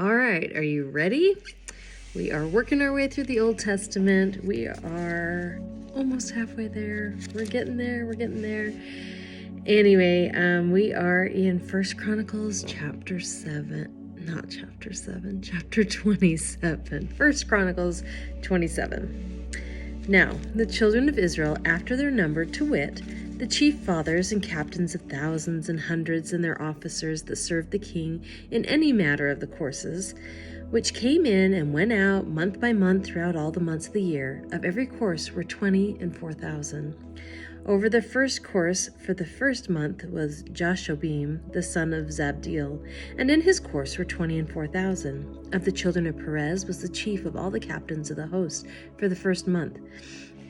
All right, are you ready? We are working our way through the Old Testament. We are almost halfway there. We're getting there. Anyway, we are in Chronicles chapter 27. Chronicles 27. Now, the children of Israel, after their number, to wit, the chief fathers and captains of thousands and hundreds and their officers that served the king in any matter of the courses, which came in and went out month by month throughout all the months of the year, of every course were 20 and 4,000. Over the first course for the first month was Jashobim, the son of Zabdiel, and in his course were 20 and 4,000. Of the children of Perez was the chief of all the captains of the host for the first month.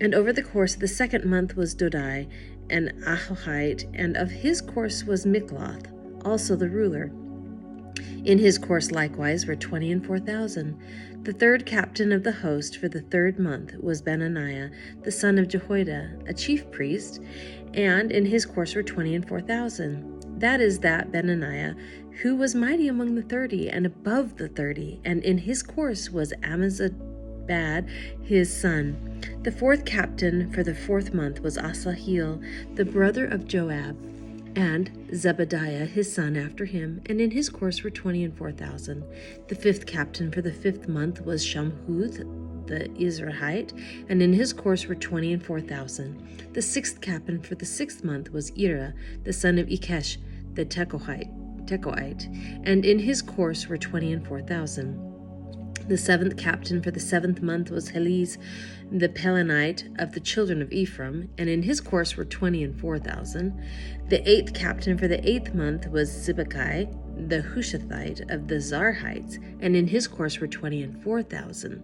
And over the course of the second month was Dodai and Ahohite, and of his course was Mikloth, also the ruler. In his course likewise were 20 and 4,000. The third captain of the host for the third month was Benaniah, the son of Jehoiada, a chief priest, and in his course were 20 and 4,000. That is that Benaniah, who was mighty among the 30 and above the 30, and in his course was Amizabad, his son. The fourth captain for the fourth month was Asahel, the brother of Joab, and Zebadiah his son after him, and in his course were 20 and 4,000. The fifth captain for the fifth month was Shamhuth the Israelite, and in his course were 20 and 4,000. The sixth captain for the sixth month was Ira the son of Ikesh the Tekoite, and in his course were 20 and 4,000. The seventh captain for the seventh month was Heliz the Pelonite of the children of Ephraim, and in his course were 20 and 4,000. The eighth captain for the eighth month was Sibbecai the Hushathite of the Zarhites, and in his course were 20 and 4,000.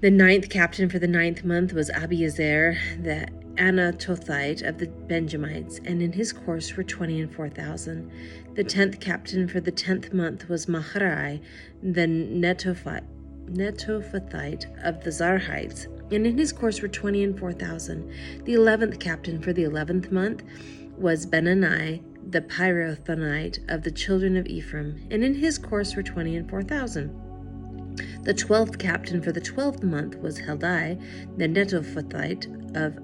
The ninth captain for the ninth month was Abiezer the Anatothite of the Benjamites, and in his course were 20 and 4,000. The 10th captain for the 10th month was Maharai the Netophathite of the Zarhites, and in his course were 20 and 4,000. The 11th captain for the 11th month was Benani the Pyrothonite of the children of Ephraim, and in his course were 20 and 4,000. The 12th captain for the 12th month was Heldai the Netophathite of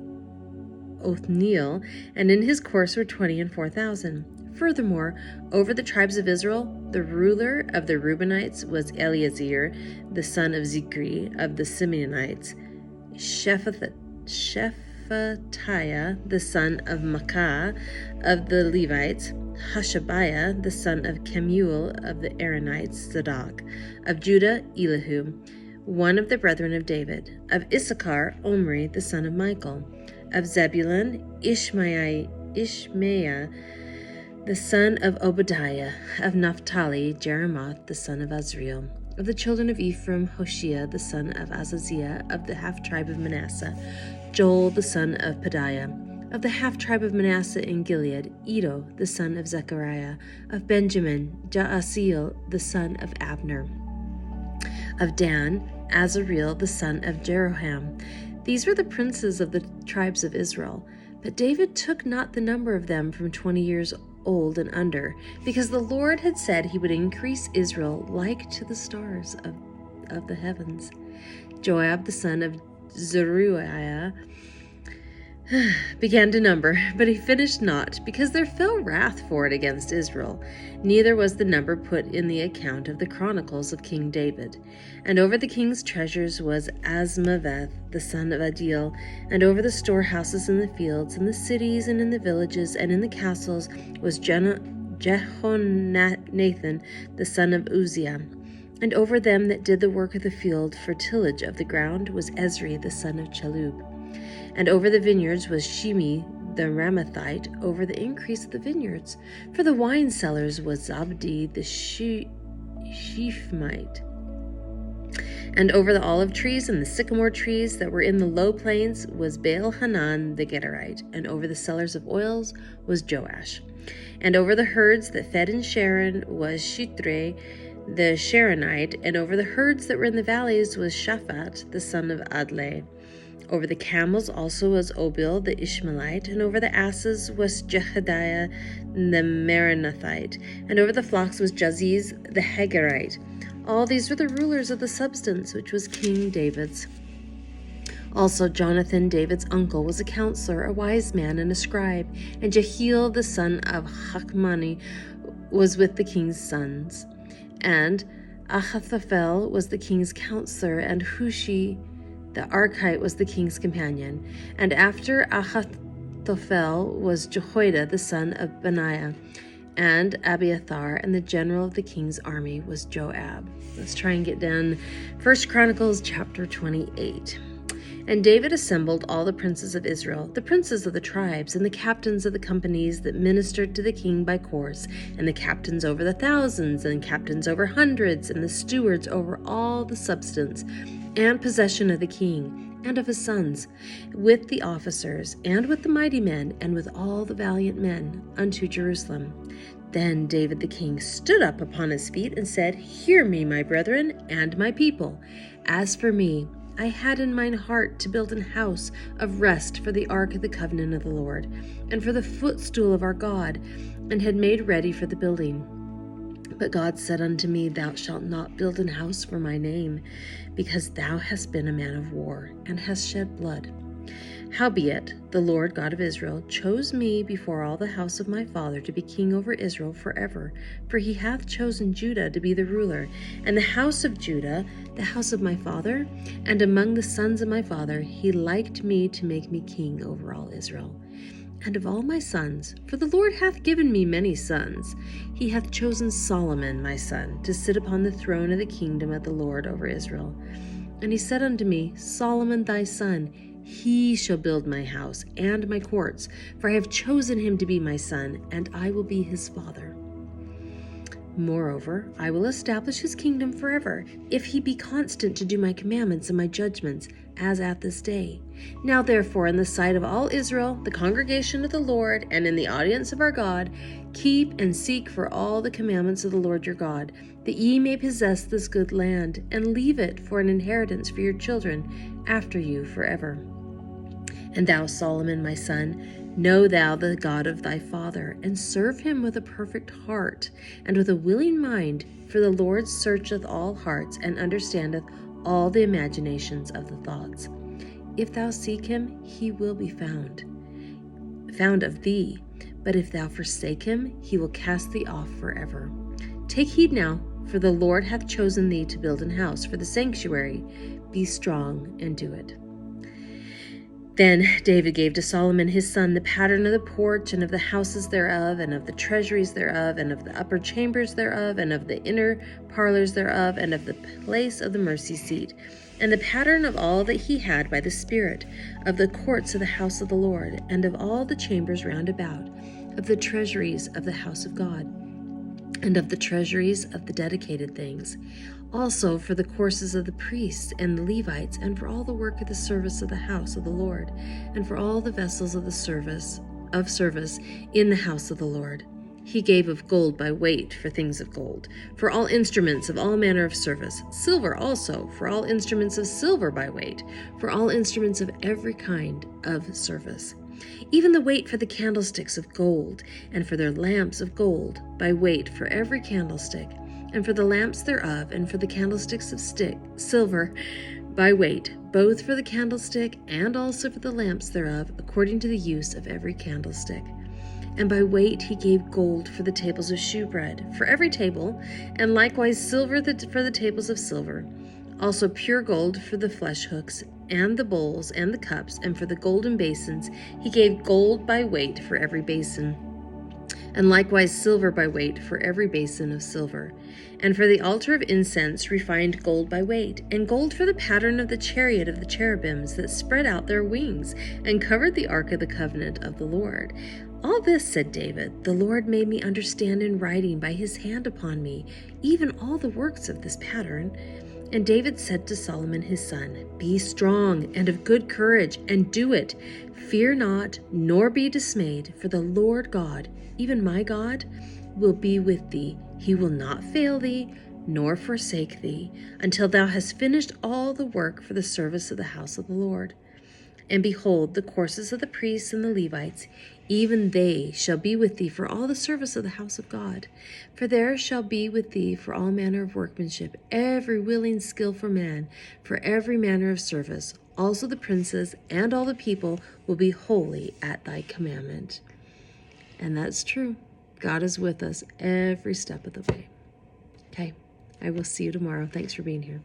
Othniel, and in his course were 20 and 4,000. Furthermore, over the tribes of Israel, the ruler of the Reubenites was Eleazar, the son of Zikri of the Simeonites, Shephatiah, the son of Makkah of the Levites, Hashabiah, the son of Kemuel of the Aaronites, Zadok, of Judah, Elihu, one of the brethren of David, of Issachar, Omri, the son of Michael, of Zebulun, Ishmaiah, the son of Obadiah, of Naphtali, Jeremoth, the son of Azriel, of the children of Ephraim, Hoshea, the son of Azaziah, of the half-tribe of Manasseh, Joel, the son of Pedaiah, of the half-tribe of Manasseh in Gilead, Edo, the son of Zechariah, of Benjamin, Jaasiel, the son of Abner, of Dan, Azareel, the son of Jeroham. These were the princes of the tribes of Israel. But David took not the number of them from 20 years old and under, because the Lord had said he would increase Israel like to the stars of the heavens. Joab, the son of Zeruiah, began to number, but he finished not, because there fell wrath for it against Israel. Neither was the number put in the account of the Chronicles of King David. And over the king's treasures was Asmaveth, the son of Adil, and over the storehouses in the fields, in the cities, and in the villages, and in the castles was Jehonathan, the son of Uzziah. And over them that did the work of the field for tillage of the ground was Ezri, the son of Chalub. And over the vineyards was Shimi the Ramathite, over the increase of the vineyards. For the wine cellars was Zabdi the Shephmite. And over the olive trees and the sycamore trees that were in the low plains was Baal Hanan the Gederite. And over the cellars of oils was Joash. And over the herds that fed in Sharon was Shitre the Sharonite. And over the herds that were in the valleys was Shaphat the son of Adlai. Over the camels also was Obil the Ishmaelite, and over the asses was Jehadiah the Meronothite, and over the flocks was Jaziz the Hagarite. All these were the rulers of the substance which was King David's. Also Jonathan, David's uncle, was a counselor, a wise man, and a scribe, and Jehiel the son of Hachmoni was with the king's sons. And Ahithophel was the king's counselor, and Hushi the Archite was the king's companion. And after Ahithophel was Jehoiada the son of Benaiah, and Abiathar, and the general of the king's army was Joab. Let's try and get down 1 Chronicles chapter 28. And David assembled all the princes of Israel, the princes of the tribes, and the captains of the companies that ministered to the king by course, and the captains over the thousands, and captains over hundreds, and the stewards over all the substance and possession of the king and of his sons, with the officers, and with the mighty men, and with all the valiant men, unto Jerusalem. Then David the king stood up upon his feet and said, Hear me, my brethren, and my people. As for me, I had in mine heart to build an house of rest for the ark of the covenant of the Lord, and for the footstool of our God, and had made ready for the building. But God said unto me, Thou shalt not build an house for my name, because thou hast been a man of war, and hast shed blood. Howbeit, the Lord God of Israel chose me before all the house of my father to be king over Israel forever, for he hath chosen Judah to be the ruler, and the house of Judah, the house of my father, and among the sons of my father he liked me to make me king over all Israel. And of all my sons, for the Lord hath given me many sons, he hath chosen Solomon my son to sit upon the throne of the kingdom of the Lord over Israel. And he said unto me, Solomon thy son, he shall build my house and my courts, for I have chosen him to be my son, and I will be his father. Moreover, I will establish his kingdom forever, if he be constant to do my commandments and my judgments, as at this day. Now therefore, in the sight of all Israel, the congregation of the Lord, and in the audience of our God, keep and seek for all the commandments of the Lord your God, that ye may possess this good land, and leave it for an inheritance for your children after you forever. And thou, Solomon, my son, know thou the God of thy father, and serve him with a perfect heart, and with a willing mind, for the Lord searcheth all hearts, and understandeth all the imaginations of the thoughts. If thou seek him, he will be found of thee, but if thou forsake him, he will cast thee off forever. Take heed now, for the Lord hath chosen thee to build an house for the sanctuary. Be strong and do it. Then David gave to Solomon his son the pattern of the porch, and of the houses thereof, and of the treasuries thereof, and of the upper chambers thereof, and of the inner parlors thereof, and of the place of the mercy seat, and the pattern of all that he had by the Spirit, of the courts of the house of the Lord, and of all the chambers round about, of the treasuries of the house of God, and of the treasuries of the dedicated things, also for the courses of the priests and the Levites, and for all the work of the service of the house of the Lord, and for all the vessels of the service in the house of the Lord. He gave of gold by weight for things of gold, for all instruments of all manner of service, silver also, for all instruments of silver by weight, for all instruments of every kind of service. Even the weight for the candlesticks of gold, and for their lamps of gold, by weight for every candlestick, and for the lamps thereof, and for the candlesticks of silver, by weight, both for the candlestick, and also for the lamps thereof, according to the use of every candlestick. And by weight he gave gold for the tables of shewbread, for every table, and likewise silver for the tables of silver. Also pure gold for the flesh hooks, and the bowls, and the cups, and for the golden basins he gave gold by weight for every basin, and likewise silver by weight for every basin of silver. And for the altar of incense refined gold by weight, and gold for the pattern of the chariot of the cherubims that spread out their wings, and covered the ark of the covenant of the Lord. All this, said David, the Lord made me understand in writing by his hand upon me, even all the works of this pattern. And David said to Solomon his son, Be strong and of good courage, and do it. Fear not, nor be dismayed, for the Lord God, even my God, will be with thee. He will not fail thee, nor forsake thee, until thou hast finished all the work for the service of the house of the Lord. And behold, the courses of the priests and the Levites, even they shall be with thee for all the service of the house of God. For there shall be with thee for all manner of workmanship, every willing skill for man, for every manner of service. Also the princes and all the people will be holy at thy commandment. And that's true. God is with us every step of the way. Okay, I will see you tomorrow. Thanks for being here.